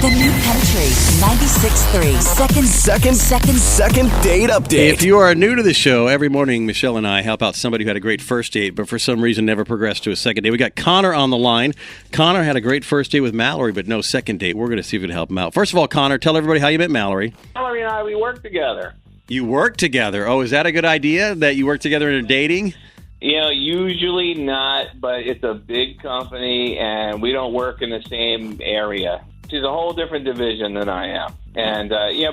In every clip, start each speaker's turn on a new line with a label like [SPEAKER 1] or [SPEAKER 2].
[SPEAKER 1] The New Country 96.3 Second Date Update.
[SPEAKER 2] If you are new to the show, every morning Michelle and I help out somebody who had a great first date, but for some reason never progressed to a second date. We got Connor on the line. Connor had a great first date with Mallory, but no second date. We're going to see if we can help him out. First of all, Connor, tell everybody how you met Mallory.
[SPEAKER 3] Mallory and I, we work together.
[SPEAKER 2] You work together. Oh, is that a good idea, that you work together in dating?
[SPEAKER 3] You know, usually not, but it's a big company, and we don't work in the same area. She's a whole different division than I am. And,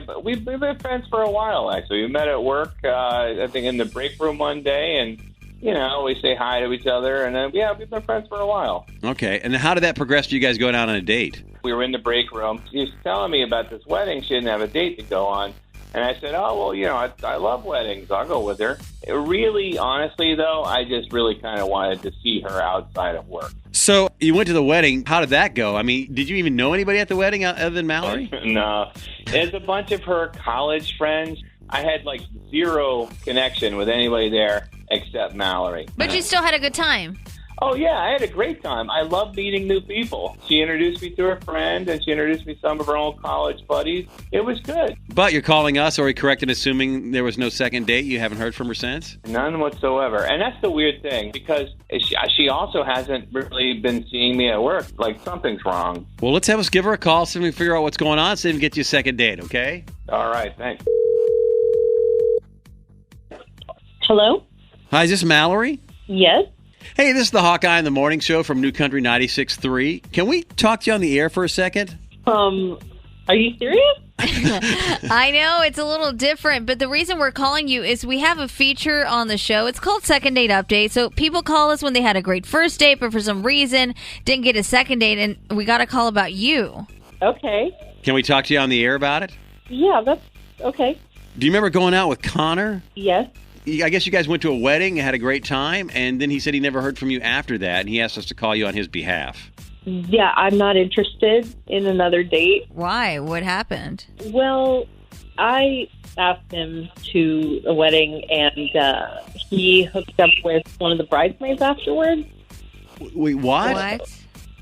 [SPEAKER 3] but we've been friends for a while, actually. We met at work, I think, in the break room one day, and, we say hi to each other. And, we've been friends for a while.
[SPEAKER 2] Okay. And how did that progress to you guys going out on a date?
[SPEAKER 3] We were in the break room. She was telling me about this wedding. She didn't have a date to go on. And I said, oh, well, I love weddings. I'll go with her. Really, honestly, though, I just really kind of wanted to see her outside of work.
[SPEAKER 2] So you went to the wedding. How did that go? I mean, did you even know anybody at the wedding other than Mallory?
[SPEAKER 3] No. There's a bunch of her college friends. I had, zero connection with anybody there except Mallory.
[SPEAKER 4] But you still had a good time.
[SPEAKER 3] Oh, yeah, I had a great time. I love meeting new people. She introduced me to her friend, and she introduced me to some of her old college buddies. It was good.
[SPEAKER 2] But you're calling us, or are you correct in assuming there was no second date? You haven't heard from her since?
[SPEAKER 3] None whatsoever. And that's the weird thing, because she also hasn't really been seeing me at work. Something's wrong.
[SPEAKER 2] Well, let's have us give her a call, so we can figure out what's going on, so we can get you a second date, okay?
[SPEAKER 3] All right, thanks.
[SPEAKER 5] Hello?
[SPEAKER 2] Hi, is this Mallory?
[SPEAKER 5] Yes.
[SPEAKER 2] Hey, this is the Hawkeye in the Morning Show from New Country 96.3. Can we talk to you on the air for a second?
[SPEAKER 5] Are you serious?
[SPEAKER 4] I know, it's a little different, but the reason we're calling you is we have a feature on the show. It's called Second Date Update. So people call us when they had a great first date, but for some reason didn't get a second date, and we got a call about you.
[SPEAKER 5] Okay.
[SPEAKER 2] Can we talk to you on the air about it?
[SPEAKER 5] Yeah, that's okay.
[SPEAKER 2] Do you remember going out with Connor?
[SPEAKER 5] Yes.
[SPEAKER 2] I guess you guys went to a wedding and had a great time, and then he said he never heard from you after that, and he asked us to call you on his behalf.
[SPEAKER 5] Yeah, I'm not interested in another date.
[SPEAKER 4] Why? What happened?
[SPEAKER 5] Well, I asked him to a wedding, and he hooked up with one of the bridesmaids afterwards.
[SPEAKER 2] Wait, what?
[SPEAKER 4] What?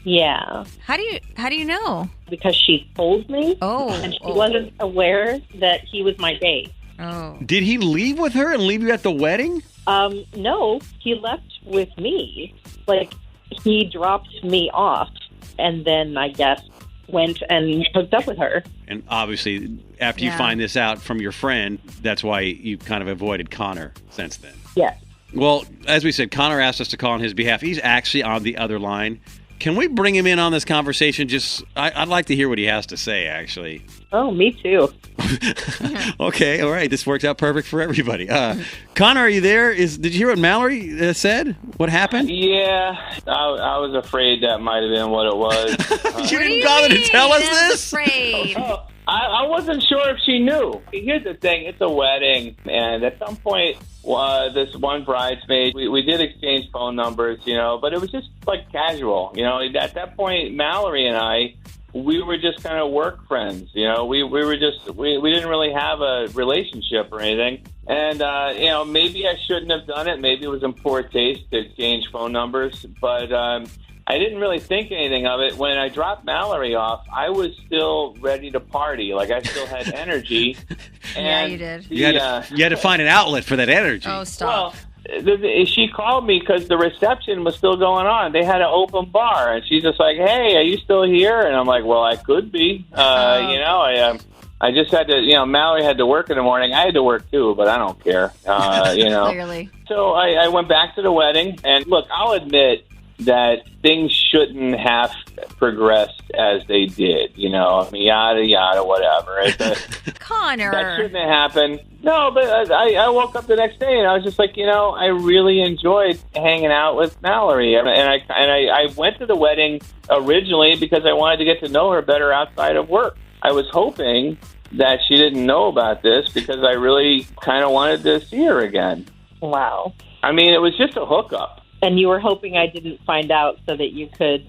[SPEAKER 5] Yeah.
[SPEAKER 4] How do you know?
[SPEAKER 5] Because she told me.
[SPEAKER 4] Oh.
[SPEAKER 5] And she wasn't aware that he was my date.
[SPEAKER 4] Oh.
[SPEAKER 2] Did he leave with her and leave you at the wedding?
[SPEAKER 5] No, he left with me. He dropped me off and then, I guess, went and hooked up with her.
[SPEAKER 2] And obviously, after you find this out from your friend, that's why you kind of avoided Connor since then.
[SPEAKER 5] Yes.
[SPEAKER 2] Well, as we said, Connor asked us to call on his behalf. He's actually on the other line. Can we bring him in on this conversation? I'd like to hear what he has to say, actually.
[SPEAKER 5] Oh, me too.
[SPEAKER 2] Okay, all right. This worked out perfect for everybody. Connor, are you there? Did you hear what Mallory said? What happened?
[SPEAKER 3] Yeah, I was afraid that might have been what it was.
[SPEAKER 2] You didn't bother to tell us this?
[SPEAKER 4] Afraid.
[SPEAKER 3] I wasn't sure if she knew. Here's the thing. It's a wedding, and at some point, this one bridesmaid, we did exchange phone numbers, but it was just casual. At that point, Mallory and I, we were just kind of work friends. We didn't really have a relationship or anything. And, maybe I shouldn't have done it. Maybe it was in poor taste to exchange phone numbers. But I didn't really think anything of it. When I dropped Mallory off, I was still ready to party. I still had energy.
[SPEAKER 4] Yeah, you did.
[SPEAKER 2] You had to find an outlet for that energy.
[SPEAKER 4] Oh, stop.
[SPEAKER 3] Well, she called me because the reception was still going on. They had an open bar, and she's just like, "Hey, are you still here?" And I'm like, "Well, I could be." I just had to, Mallory had to work in the morning. I had to work too, but I don't care.
[SPEAKER 4] Clearly.
[SPEAKER 3] So I went back to the wedding, and look, I'll admit that things shouldn't have progressed as they did, yada, yada, whatever.
[SPEAKER 4] Connor.
[SPEAKER 3] That shouldn't have happened. No, but I woke up the next day and I was just like, I really enjoyed hanging out with Mallory. And I went to the wedding originally because I wanted to get to know her better outside of work. I was hoping that she didn't know about this because I really kind of wanted to see her again.
[SPEAKER 5] Wow.
[SPEAKER 3] I mean, it was just a hookup.
[SPEAKER 5] And you were hoping I didn't find out so that you could,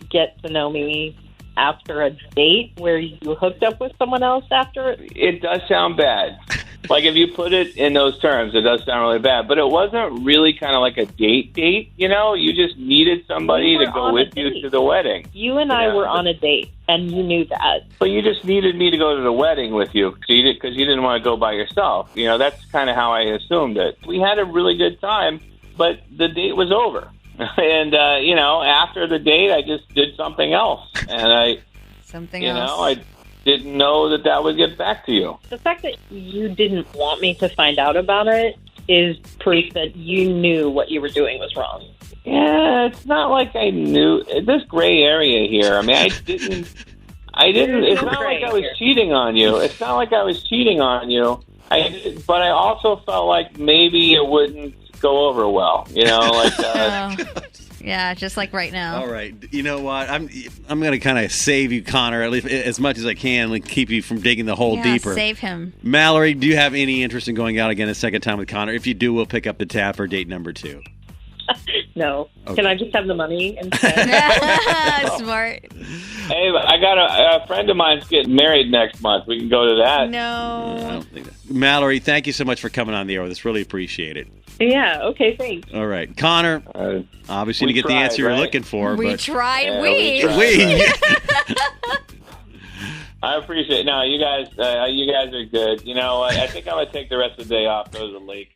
[SPEAKER 5] get to know me after a date where you hooked up with someone else after it?
[SPEAKER 3] It does sound bad. Like, if you put it in those terms, it does sound really bad. But it wasn't really kind of like a date, you know? You just needed somebody to go with you to the wedding.
[SPEAKER 5] You and I were on a date, and you knew that.
[SPEAKER 3] But you just needed me to go to the wedding with you because you didn't want to go by yourself. You know, that's kind of how I assumed it. We had a really good time, but the date was over. And, you know, after the date, I just did something else. And I didn't know that would get back to you.
[SPEAKER 5] The fact that you didn't want me to find out about it is proof that you knew what you were doing was wrong.
[SPEAKER 3] Yeah, it's not like I knew. This gray area here. I mean, I didn't. It's not like I was cheating on you. It's not like I was cheating on you. But I also felt like maybe it wouldn't go over well. You know, like.
[SPEAKER 4] Yeah, just like right now.
[SPEAKER 2] All right. You know what? I'm going to kind of save you, Connor, at least as much as I can, like keep you from digging the hole deeper.
[SPEAKER 4] Save him.
[SPEAKER 2] Mallory, do you have any interest in going out again a second time with Connor? If you do, we'll pick up the tab for date number 2.
[SPEAKER 5] No.
[SPEAKER 2] Okay.
[SPEAKER 5] Can I just have the money instead?
[SPEAKER 4] Smart.
[SPEAKER 3] Hey, I got a friend of mine's getting married next month. We can go to that.
[SPEAKER 4] No.
[SPEAKER 2] I don't think that. Mallory, thank you so much for coming on the air with us. Really appreciate it.
[SPEAKER 5] Yeah, okay, thanks.
[SPEAKER 2] All right. Connor, obviously
[SPEAKER 3] we
[SPEAKER 2] to get
[SPEAKER 3] tried,
[SPEAKER 2] the answer you're
[SPEAKER 3] right?
[SPEAKER 2] looking for.
[SPEAKER 4] We
[SPEAKER 2] but
[SPEAKER 4] tried.
[SPEAKER 3] Yeah,
[SPEAKER 4] We.
[SPEAKER 3] I appreciate it. No, you guys are good. You know, I think I'm going to take the rest of the day off, go to the lake.